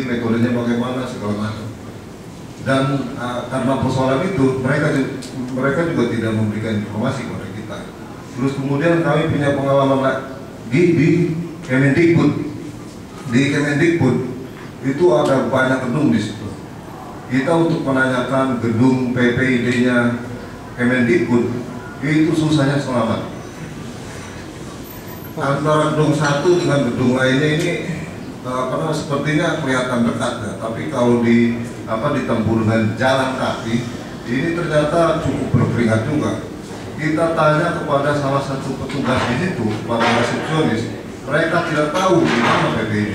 metodenya bagaimana segala macam. Dan karena persoalan itu mereka juga tidak memberikan informasi kepada kita. Terus kemudian kami punya pengalaman lagi di Kemendikbud. Di Kemendikbud itu ada banyak gedung di situ. Kita untuk menanyakan gedung PPID-nya Kemendikbud itu susahnya selamat. Antara gedung satu dengan gedung lainnya ini karena sepertinya kelihatan dekat ya, tapi kalau ditempuh dengan jalan kaki ini ternyata cukup berkeringat juga. Kita tanya kepada salah satu petugas di situ, para resepsionis, mereka tidak tahu di mana PPID.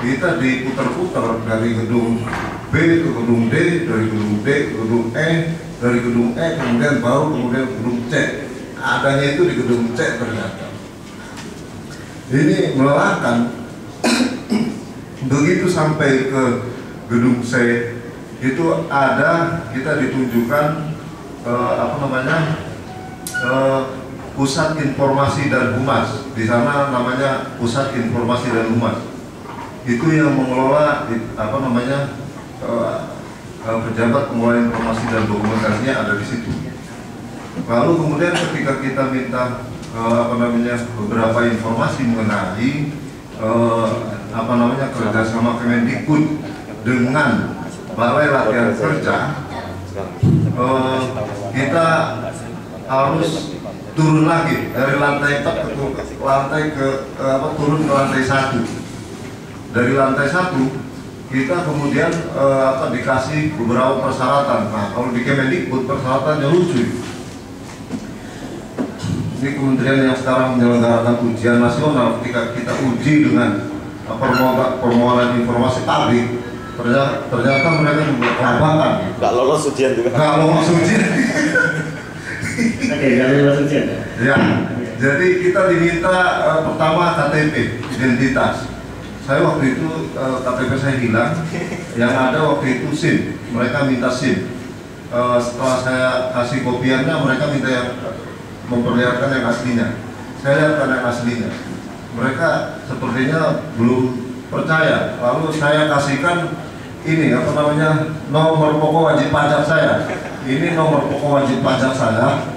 Kita diputar-putar dari gedung B ke gedung D, dari gedung D ke gedung E, dari gedung E kemudian gedung C. Adanya itu di gedung C ternyata. Ini melelahkan. Begitu sampai ke gedung C itu kita ditunjukkan pusat informasi dan humas. Di sana namanya pusat informasi dan humas. Itu yang mengelola pejabat pengelola informasi dan dokumentasinya ada di situ. Lalu kemudian ketika kita minta beberapa informasi mengenai kerjasama Kemendikbud dengan Balai Latihan Kerja, kita harus turun lagi dari lantai 4 turun ke lantai 1. Dari lantai 1 kita kemudian dikasih beberapa persyaratan. Nah, kalau di Kemendikbud persyaratannya lucu. Ini kementerian yang sekarang menyelenggarakan ujian nasional, ketika kita uji dengan permohonan informasi publik, ternyata mereka juga kelabakan. Nggak lolos ujian juga. Nggak lolos ujian. Oke, nggak lolos ujian ya? Ya, jadi kita diminta pertama KTP, identitas. Saya waktu itu KTP saya hilang, yang ada waktu itu SIM. Mereka minta SIM. Setelah saya kasih kopiannya, mereka minta yang memperlihatkan yang aslinya. Saya lihatkan yang aslinya. Mereka sepertinya belum percaya. Lalu saya kasihkan ini nomor pokok wajib pajak saya. Ini nomor pokok wajib pajak saya.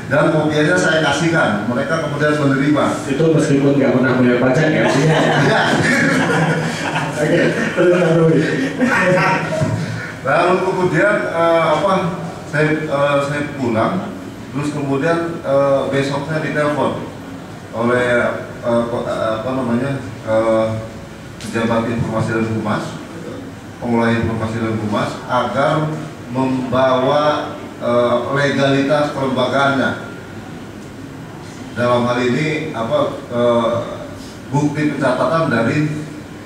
Dan kopiannya saya kasihkan. Mereka kemudian menerima. Itu meskipun nggak pernah bayar pajak ya? Ya. Oke, terus Lalu kemudian saya pulang. Terus kemudian besoknya ditelepon oleh pejabat informasi dan humas, pengelola informasi dan humas, agar membawa legalitas kelembagaannya. Dalam hal ini bukti pencatatan dari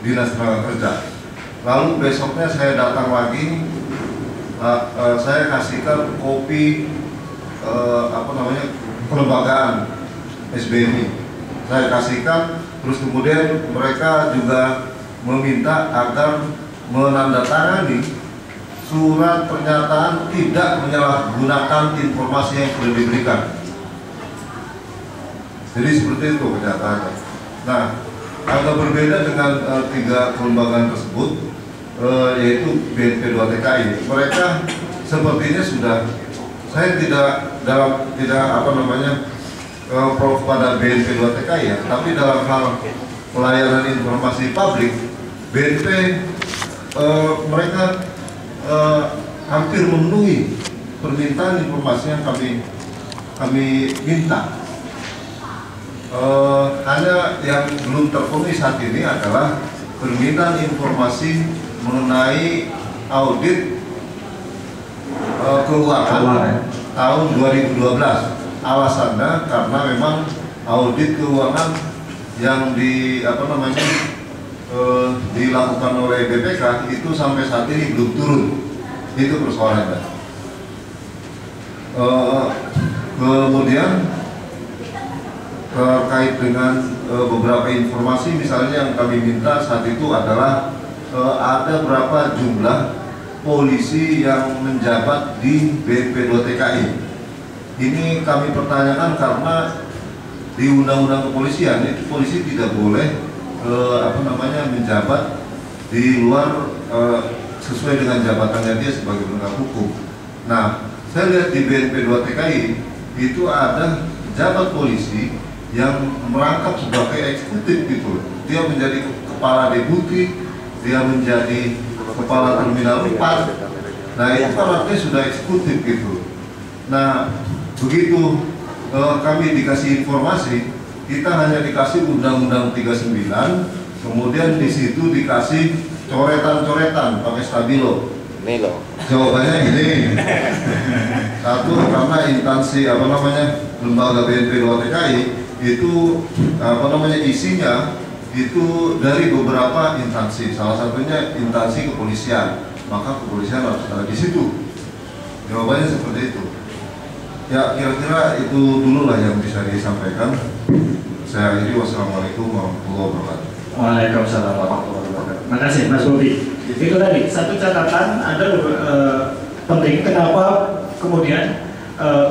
Dinas Tenaga Kerja. Lalu besoknya saya datang lagi, saya kasihkan kopi kelembagaan SBMI. Saya kasihkan, terus kemudian mereka juga meminta agar menandatangani surat pernyataan tidak menyalahgunakan informasi yang sudah diberikan. Jadi seperti itu kenyataannya. Nah, agak berbeda dengan 3 kelembagaan tersebut, yaitu BNP 2 TKI. Mereka sepertinya sudah, saya tidak prof pada BNP 2 TKI ya, tapi dalam hal pelayanan informasi publik, BNP mereka hampir memenuhi permintaan informasi yang kami minta. Hanya yang belum terpenuhi saat ini adalah permintaan informasi mengenai audit keuangan tahun 2012. Alasannya karena memang audit keuangan yang dilakukan oleh BPK itu sampai saat ini belum turun. Itu persoalannya. Kemudian terkait dengan beberapa informasi, misalnya yang kami minta saat itu adalah ada berapa jumlah polisi yang menjabat di BNP 2 TKI. Ini kami pertanyakan karena di Undang-Undang Kepolisian itu polisi tidak boleh menjabat di luar sesuai dengan jabatannya dia sebagai penegak hukum. Nah, saya lihat di BNP 2 TKI itu ada pejabat polisi yang merangkap sebagai eksekutif gitu. Dia menjadi kepala deputi, dia menjadi kepala terminal 4. Nah, itu kan artinya sudah eksekutif gitu. Nah, begitu kami dikasih informasi, kita hanya dikasih Undang-Undang 39, kemudian di situ dikasih coretan-coretan pakai stabilo. Ini loh. Jawabannya ini. Satu, karena instansi lembaga BNP 2 TKI itu isinya itu dari beberapa instansi, salah satunya instansi kepolisian, maka kepolisian harus ada di situ. Jawabannya seperti itu. Ya, kira-kira itu dulu lah yang bisa disampaikan. Saya akhiri, wassalamualaikum warahmatullahi wabarakatuh. Waalaikumsalam warahmatullahi wabarakatuh. Makasih Mas Bobi. Itu tadi satu catatan, ada penting kenapa kemudian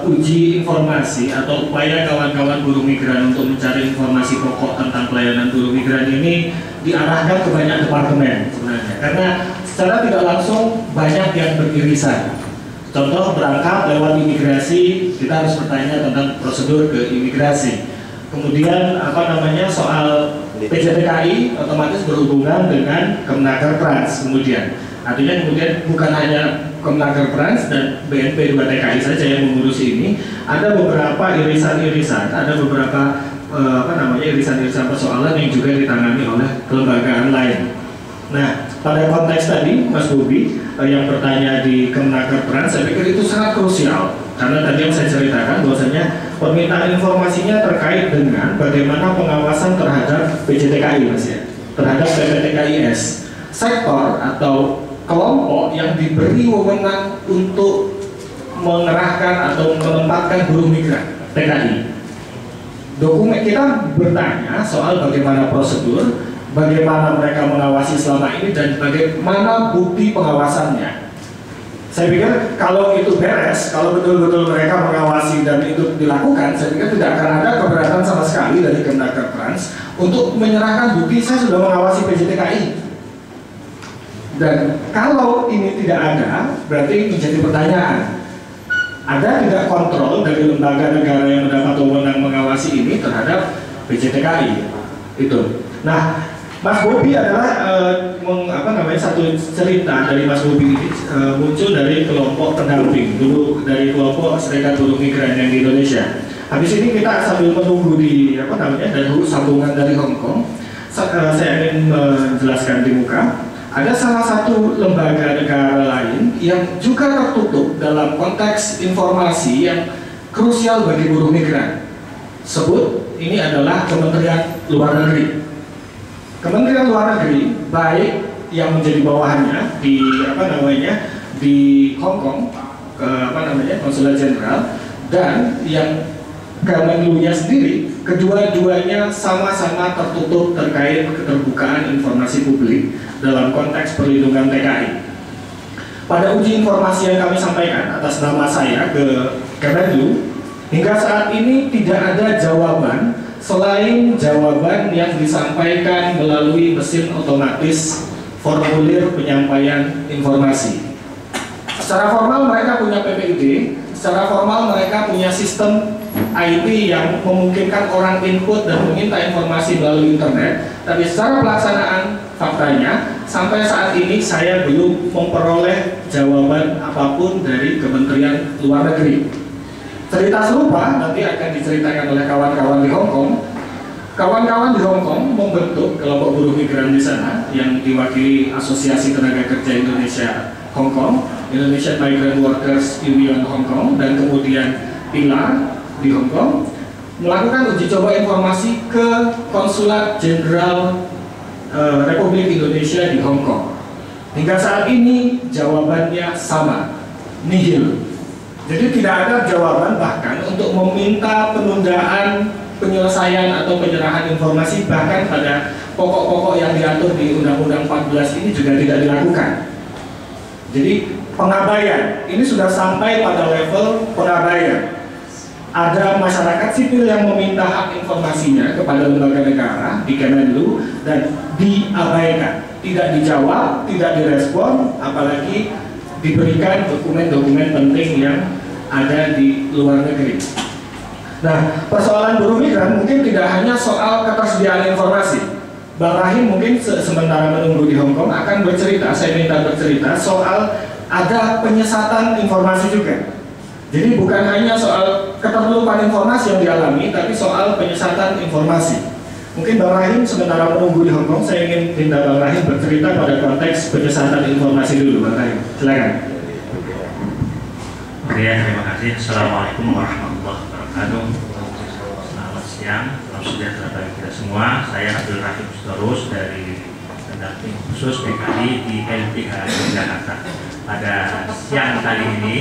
uji informasi atau upaya kawan-kawan buruh migran untuk mencari informasi pokok tentang pelayanan buruh migran ini diarahkan ke banyak departemen sebenarnya, karena secara tidak langsung banyak yang beririsan. Contoh, berangkat lewat imigrasi, kita harus bertanya tentang prosedur ke imigrasi. Kemudian soal PJTKI otomatis berhubungan dengan Kemenagkertrans. Kemudian bukan hanya Kemenagkertrans dan BNP 2 TKI saja yang mengurusi ini, ada beberapa irisan-irisan, ada beberapa irisan-irisan persoalan yang juga ditangani oleh kelembagaan lain. Nah, pada konteks tadi Mas Bobi yang bertanya di Kemenagkertrans, saya pikir itu sangat krusial, karena tadi yang saya ceritakan bahwasanya permintaan informasinya terkait dengan bagaimana pengawasan terhadap PJTKI, Mas ya, terhadap PPTKIS, sektor atau kelompok yang diberi wewenang untuk mengerahkan atau menempatkan buruh migran TKI. Dokumen kita bertanya soal bagaimana prosedur, bagaimana mereka mengawasi selama ini, dan bagaimana bukti pengawasannya. Saya pikir kalau itu beres, kalau betul-betul mereka mengawasi dan itu dilakukan, saya pikir tidak akan ada keberatan sama sekali dari Kemenagkertrans untuk menyerahkan bukti saya sudah mengawasi PJTKI. Dan kalau ini tidak ada, berarti menjadi pertanyaan, ada tidak kontrol dari lembaga negara yang mendapat wewenang mengawasi ini terhadap PJTKI itu. Nah, Mas Bobi adalah satu cerita dari Mas Bobi ini muncul dari kelompok pendamping dulu, dari kelompok Serikat Buruh Migran yang di Indonesia. Habis ini kita sambil menunggu di dari sambungan dari Hong Kong, saya ingin menjelaskan di muka. Ada salah satu lembaga negara lain yang juga tertutup dalam konteks informasi yang krusial bagi buruh migran. Sebut ini adalah Kementerian Luar Negeri. Kementerian Luar Negeri, baik yang menjadi bawahannya di Hong Kong, Konsulat Jenderal, dan yang Kemenlunya sendiri, kedua-duanya sama-sama tertutup terkait keterbukaan informasi publik dalam konteks perlindungan TKI. Pada uji informasi yang kami sampaikan atas nama saya ke Kemenlu, hingga saat ini tidak ada jawaban selain jawaban yang disampaikan melalui mesin otomatis formulir penyampaian informasi. Secara formal mereka punya PPID, secara formal mereka punya sistem IT yang memungkinkan orang input dan meminta informasi melalui internet, tapi secara pelaksanaan faktanya sampai saat ini saya belum memperoleh jawaban apapun dari Kementerian Luar Negeri. Cerita serupa nanti akan diceritakan oleh kawan-kawan di Hong Kong. Kawan-kawan di Hong Kong membentuk kelompok buruh migran di sana yang diwakili Asosiasi Tenaga Kerja Indonesia Hong Kong, Indonesian Migrant Workers Union Hong Kong, dan kemudian Pilar di Hong Kong, melakukan uji coba informasi ke Konsulat Jenderal Republik Indonesia di Hong Kong. Hingga saat ini jawabannya sama, nihil. Jadi tidak ada jawaban bahkan untuk meminta penundaan penyelesaian atau penyerahan informasi, bahkan pada pokok-pokok yang diatur di Undang-Undang 14 ini juga tidak dilakukan. Jadi pengabaian, ini sudah sampai pada level pengabaian. ada masyarakat sipil yang meminta hak informasinya kepada lembaga negara di Kemenlu dan diabaikan, tidak dijawab, tidak direspon, apalagi diberikan dokumen-dokumen penting yang ada di luar negeri. Nah, persoalan buruh migran mungkin tidak hanya soal ketersediaan informasi. Bang Rahim mungkin sementara menunggu di Hong Kong akan bercerita, saya minta bercerita soal ada penyesatan informasi juga. Jadi bukan hanya soal keterlupaan informasi yang dialami, tapi soal penyesatan informasi. Mungkin Bang Rahim sementara menunggu di Hong Kong, saya ingin minta Bang Rahim bercerita pada konteks penyesatan informasi dulu, Bang Rahim. Silakan. Oke, terima kasih. Assalamualaikum warahmatullahi wabarakatuh. Selamat siang, salam sejahtera bagi kita semua. Saya Abdul Rahim Sitorus dari pendamping khusus PKI di LBH Jakarta. Pada siang kali ini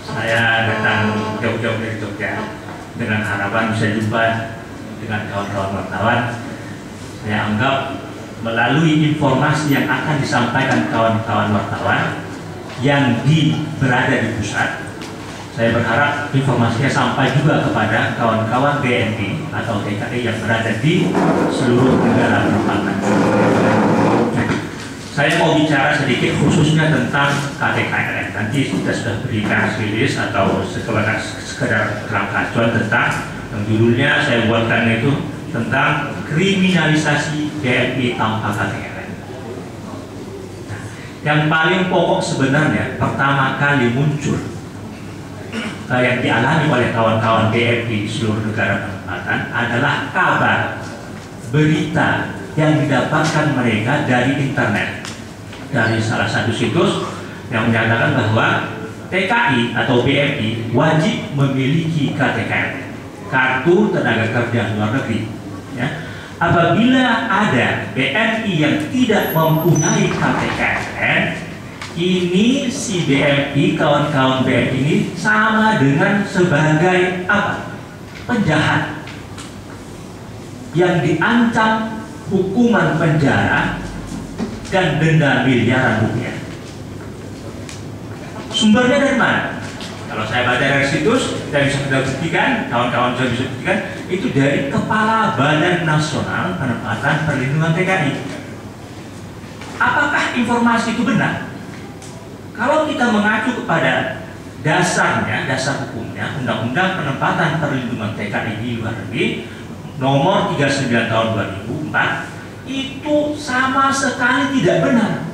saya datang jauh-jauh dari Jogja dengan harapan bisa jumpa dengan kawan-kawan wartawan. Saya anggap melalui informasi yang akan disampaikan kawan-kawan wartawan yang berada di pusat, saya berharap informasinya sampai juga kepada kawan-kawan BNI atau TKI yang berada di seluruh negara penempatan. Saya mau bicara sedikit khususnya tentang KTKLN. Nanti kita sudah berikan rilis atau sekedar kerangka acuan tentang yang judulnya saya buatkan itu tentang kriminalisasi BNI tanpa KTKLN. Nah, yang paling pokok sebenarnya pertama kali muncul yang dialami oleh kawan-kawan BNI di seluruh negara penempatan adalah kabar berita yang didapatkan mereka dari internet, dari salah satu situs yang menyatakan bahwa TKI atau BNI wajib memiliki KTKLN, kartu tenaga kerja luar negeri. Ya. Apabila ada BNI yang tidak mempunyai KTKLN, ini si BNI, kawan-kawan BNI ini sama dengan sebagai apa? Penjahat yang diancam hukuman penjara dan denda miliaran rupiah. Sumbernya dari mana? Kalau saya baca dari situs, kita bisa buktikan, kawan-kawan juga bisa buktikan, itu dari Kepala Badan Nasional Penempatan Perlindungan TKI. Apakah informasi itu benar? Kalau kita mengacu kepada dasarnya, dasar hukumnya, Undang-Undang Penempatan Perlindungan TKI di luar negeri, nomor 39 tahun 2004, itu sama sekali tidak benar,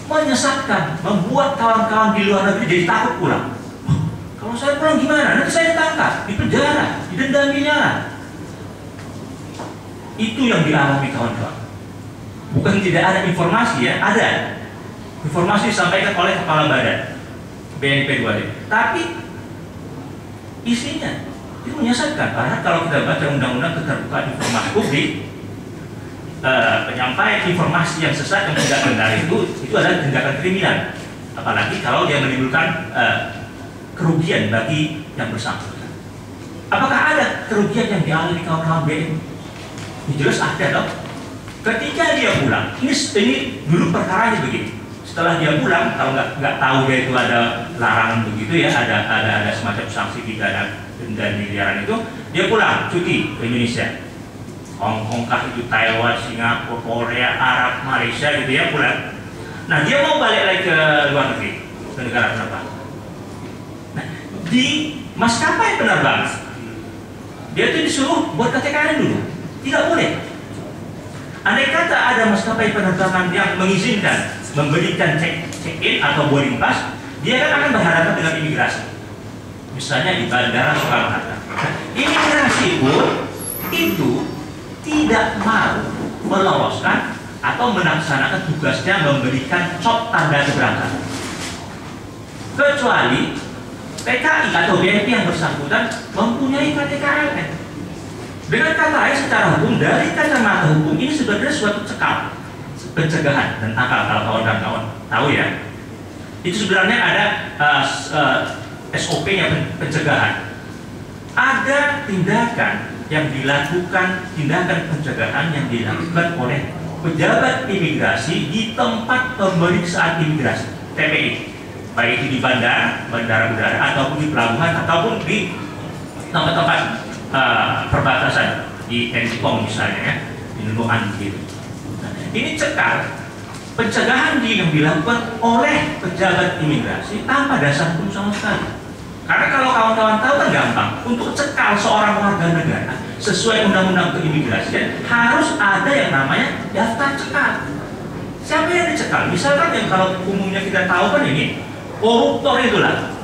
menyesatkan, membuat kawan-kawan di luar negeri jadi takut pulang. Kalau saya pulang gimana? Nanti saya ditangkap, dipenjara, didenda miliaran. Itu yang dialami kawan-kawan. Bukan tidak ada informasi ya, ada informasi disampaikan oleh Kepala Badan BNP 2D, tapi isinya itu menyesatkan. Karena kalau kita baca Undang-Undang Keterbukaan Informasi Publik, penyampaian informasi yang sesat yang tidak benar itu adalah tindakan kriminal, apalagi kalau dia menimbulkan kerugian bagi yang bersangkutan. Apakah ada kerugian yang dialami kawan-kawan BNI? Jelas ada dong. Ketika dia pulang, ini dulu perkaranya begini. Setelah dia pulang, kalau nggak tahu dia itu ada larangan begitu ya, ada semacam sanksi pidana denda miliaran itu, dia pulang cuti ke Indonesia. Hong Kong kah itu, Taiwan, Singapura, Korea, Arab, Malaysia gitu ya, pulang. Nah dia mau balik lagi ke luar negeri, ke negara penerbangan. Nah di maskapai penerbangan dia tuh disuruh buat KTKLN dulu, tidak boleh. Andai kata ada maskapai penerbangan yang mengizinkan memberikan check-in atau boarding pass, dia kan akan berhadapan dengan imigrasi. Misalnya di Bandara Soekarno-Hatta. Imigrasi pun itu tidak mau meloloskan atau melaksanakan tugasnya memberikan cop tanda keberangkatan, kecuali TKI atau BNI yang bersangkutan mempunyai KTKLN. Dengan kata lain, secara hukum, dari kacamata hukum ini sebenarnya suatu cekal, pencegahan dan akal. Kalau kawan dan kawan tahu ya, itu sebenarnya ada SOP-nya pencegahan. Ada tindakan yang dilakukan, tindakan pencegahan yang dilakukan oleh pejabat imigrasi di tempat pemeriksaan imigrasi TPI, baik itu di bandara udara ataupun di pelabuhan ataupun di tempat-tempat perbatasan di Entikong misalnya ya, di Nunukan gitu. Nah, ini cekal pencegahan yang dilakukan oleh pejabat imigrasi tanpa dasar hukum sama sekali. Karena kalau kawan-kawan tahu kan gampang, untuk cekal seorang warga negara sesuai undang-undang keimigrasian harus ada yang namanya daftar cekal. Siapa yang dicekal? Misalkan yang kalau umumnya kita tahu kan ini koruptor itulah,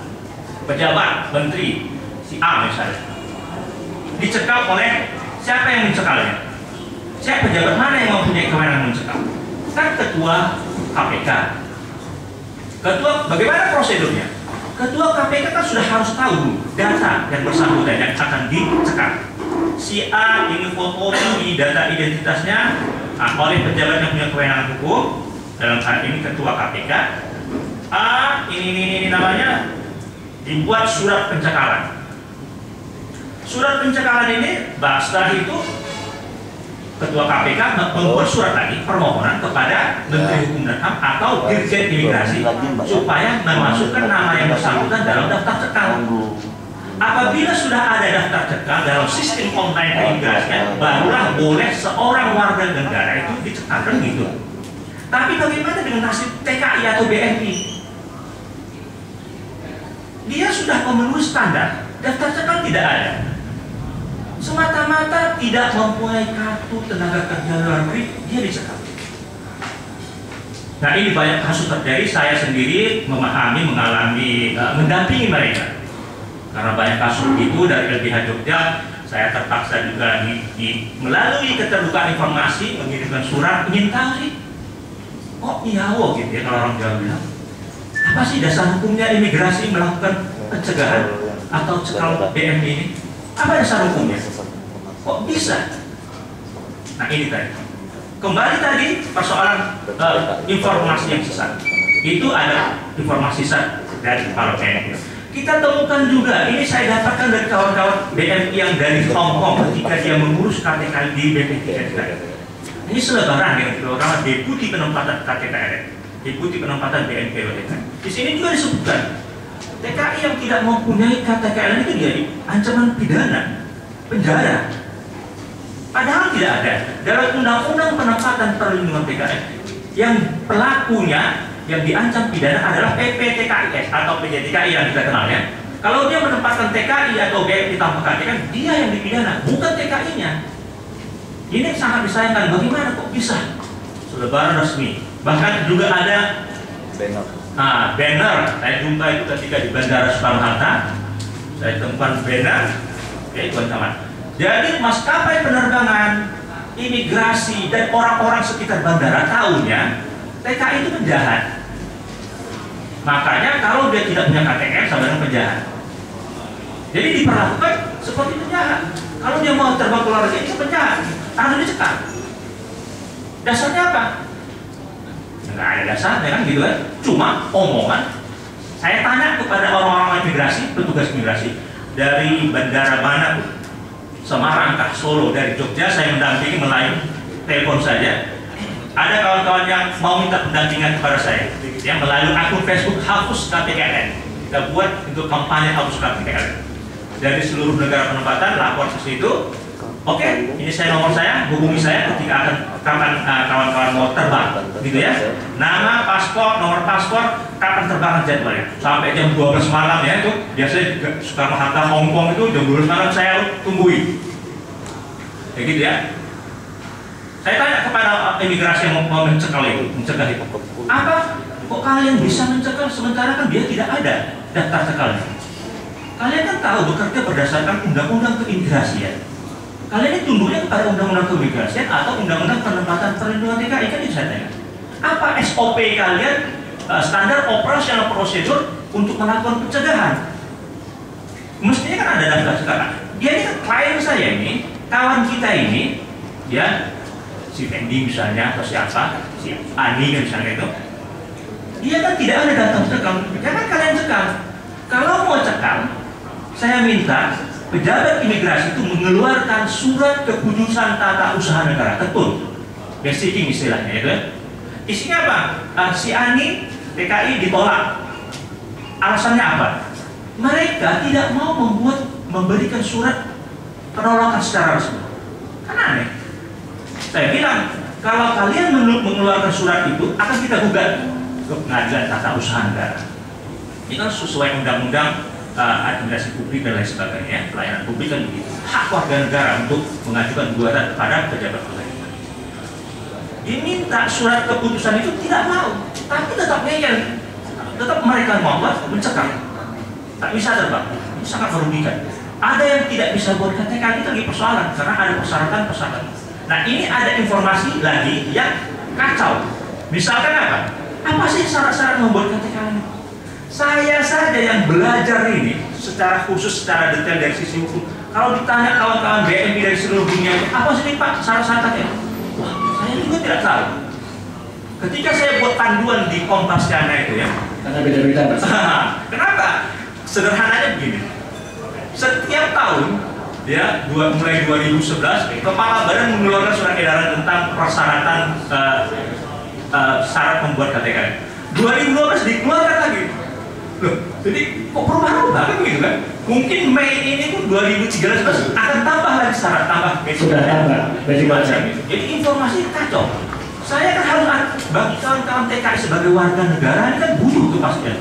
pejabat, menteri, si A misalnya, dicekal oleh siapa yang mencekalnya? Siapa pejabat mana yang mempunyai kewenangan mencekal? Kan ketua KPK. Bagaimana prosedurnya? Ketua KPK kan sudah harus tahu data yang bersangkutan yang akan dicekal. Si A ini fotokopi data identitasnya oleh pejabat yang punya kewenangan hukum, dalam hal ini ketua KPK. A ini namanya dibuat surat pencekalan. Surat pencekalan ini setelah itu ketua KPK membuat surat lagi permohonan kepada Menteri Hukum dan HAM atau Dirjen Imigrasi supaya memasukkan nama yang bersangkutan dalam daftar cekal. Apabila sudah ada daftar cekal dalam sistem online keimigrasian, barulah boleh seorang warga negara itu dicekal gitu. Tapi bagaimana dengan nasib TKI atau BNI? Dia sudah memenuhi standar, daftar cekal tidak ada. Semata-mata tidak mempunyai kartu tenaga kerja luar negeri, dia dicekal. Nah, ini banyak kasus terjadi. Saya sendiri memahami, mengalami, mendampingi mereka. Karena banyak kasus itu dari LBH Jogja, saya terpaksa juga melalui keterbukaan informasi mengirimkan surat, ingin tahu sih, kok IAO gitu ya kalau orang Jawa bilang. Apa sih dasar hukumnya imigrasi melakukan pencegahan atau cekal BNI ini? Apa dasar hukumnya? Kok bisa? Nah ini tadi. Kembali tadi persoalan informasi yang sesat. Itu ada informasi sesat dari kepala BNI. Kita temukan juga, ini saya dapatkan dari kawan-kawan BNI yang dari Hong Kong ketika dia mengurus KTK di BPT. Ini selebaran yang terutama Deputi Penempatan KTKRN, Deputi Penempatan BNPWTK. Di sini juga disebutkan TKI yang tidak mempunyai KTKRN itu dia ancaman pidana, penjara. Padahal tidak ada dalam Undang-Undang Penempatan Perlindungan TKI yang pelakunya yang diancam pidana adalah PPTKIS atau PJTKI yang kita kenal ya. Kalau dia menempatkan TKI atau BNI tanpa KTK, dia yang dipidana, bukan TKI-nya. Ini sangat disayangkan. Bagaimana kok bisa? Selebaran resmi. Bahkan juga ada banner. Saya jumpa itu ketika di Bandara Soekarno-Hatta. Saya temukan banner. Ya itu ancaman. Jadi maskapai penerbangan, imigrasi dan orang-orang sekitar bandara tahunya TKI itu penjahat. Makanya kalau dia tidak punya KTM sama dengan penjahat. Jadi diperlakukan seperti penjahat. Kalau dia mau terbang ke luar negeri itu penjahat, harus dicekal. Dasarnya apa? Nggak ada dasarnya kan gitu kan? Cuma omongan. Saya tanya kepada orang-orang imigrasi, petugas imigrasi dari bandara mana, Semarang, Solo, dari Jogja, saya mendampingi melalui telepon saja. Ada kawan-kawan yang mau minta pendampingan kepada saya, yang melalui akun Facebook Hapus KTKRN. Kita buat untuk kampanye Hapus KTKRN. Dari seluruh negara penempatan lapor ke situ. Oke, ini saya nomor saya, hubungi saya ketika kapan kawan-kawan mau terbang, gitu ya. Nama, paspor, nomor paspor, kapan terbangan jadwalnya. Sampai jam 12 malam ya itu. Biasanya juga Soekarno-Hatta Hong Kong itu jam 12 malam saya tungguin. Kayak gitu ya. Saya tanya kepada imigrasi yang mau mencekal itu, mencegah itu. Apa? Kok kalian bisa mencekal sementara kan dia tidak ada daftar cekalnya? Kalian kan tahu bekerja berdasarkan undang-undang keimigrasian. Kalian ini tunduknya kepada undang-undang keimigrasian atau undang-undang penempatan perlindungan TKI kan itu saya tanya. Apa SOP kalian, standar operasional prosedur untuk melakukan pencegahan? Mestinya kan ada daftar cegahan. Dia ini kan klien saya ini, kawan kita ini, ya si Fendi misalnya atau siapa, si Ani misalnya itu, dia kan tidak ada daftar cekal. Jangan kalian cekal. Kalau mau cekal, saya minta pejabat imigrasi itu mengeluarkan surat keputusan tata usaha negara, ketul, basiking istilahnya itu. Isinya apa? Si Ani TKI ditolak. Alasannya apa? Mereka tidak mau membuat memberikan surat penolakan secara resmi. Kan aneh. Saya bilang, kalau kalian mengeluarkan surat itu, akan kita gugat ke pengadilan tata usaha negara. Ini kan sesuai undang-undang administrasi publik dan lain sebagainya, pelayanan publik kan begitu. Hak warga negara untuk mengajukan gugatan kepada pejabat pemerintah. Diminta surat keputusan itu tidak mau, tapi tetap ngeyel, tetap mereka mau mencekam. Tak bisa terbang, ini sangat merugikan. Ada yang tidak bisa buat KTK, itu lagi persoalan karena ada persyaratan-persyaratan. Nah ini ada informasi lagi yang kacau. Misalkan apa? Apa sih syarat-syarat membuat KTK ini? Saya saja yang belajar ini secara khusus, secara detail dari sisi hukum. Kalau ditanya kawan-kawan BMI dari seluruh dunia, apa sih Pak syarat-syaratnya? Wah, saya juga tidak tahu. Ketika saya buat panduan di Kompasiana itu ya. Karena beda-beda Mas. Kenapa? Sederhananya begini. Setiap tahun ya, mulai 2011, Kepala Badan mengeluarkan surat edaran tentang persyaratan syarat membuat KTK. 2012 dikeluarkan lagi. Loh, jadi kok berubah-ubah kan begitu kan? Mungkin Mei ini pun 2013 akan tambah lagi syarat, tambah. Sudah tambah, macam. Jadi informasi kacau. Saya kan harus bagi kawan-kawan TKI sebagai warga negara ini kan butuh kepastian.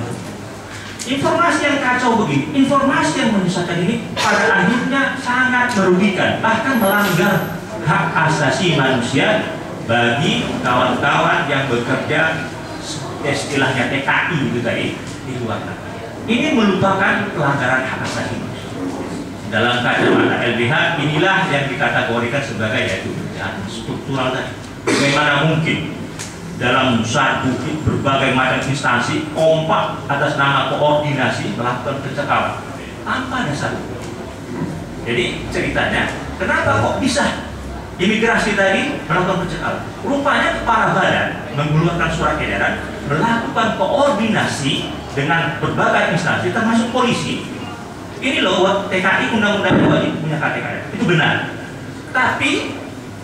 Informasi yang kacau begini, informasi yang menyesatkan ini pada akhirnya sangat merugikan, bahkan melanggar hak asasi manusia bagi kawan-kawan yang bekerja istilahnya TKI itu tadi di luar negeri. Ini merupakan pelanggaran hak asasi manusia. Dalam kacamata LBH inilah yang dikategorikan sebagai yaitu kejahatan struktural tadi. Bagaimana mungkin dalam satu berbagai macam instansi kompak atas nama koordinasi melakukan pencekalan tanpa dasar. Jadi ceritanya, kenapa kok bisa imigrasi tadi melakukan pencekalan? Rupanya Kepala Badan mengeluarkan surat edaran melakukan koordinasi dengan berbagai instansi termasuk polisi. Ini loh TKI undang-undangnya wajib punya KTKN, itu benar. Tapi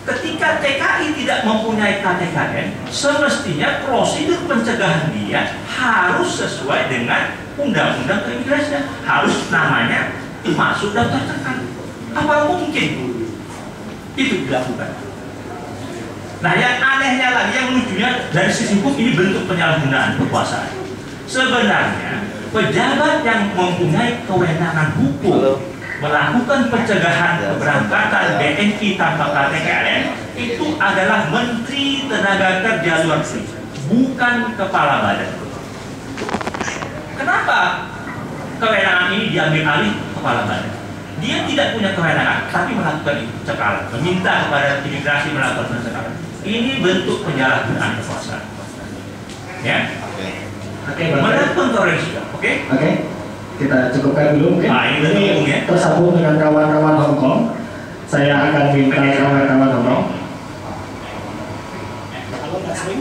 ketika TKI tidak mempunyai KTKN, semestinya prosedur pencegahan dia harus sesuai dengan undang-undang keimigrasian. Harus namanya masuk daftar cekal. Apa mungkin itu dilakukan? Nah yang anehnya lagi, yang lucunya dari sisi hukum ini bentuk penyalahgunaan kekuasaan. Sebenarnya pejabat yang mempunyai kewenangan hukum melakukan pencegahan keberangkatan BNI tanpa KTKN itu adalah Menteri Tenaga Kerja Luar Negeri, bukan Kepala Badan. Kenapa kewenangan ini diambil alih Kepala Badan? Dia tidak punya kewenangan, tapi melakukan itu, cekalan, meminta kepada imigrasi melakukan pencekalan. Ini bentuk penyalahgunaan kekuasaan. Ya, melakukan toleransi. Oke. Kita cukupkan dulu mungkin. Ini tersambung dengan kawan-kawan Hong Kong. Saya akan minta kawan-kawan Hong Kong. Halo Mas Lim.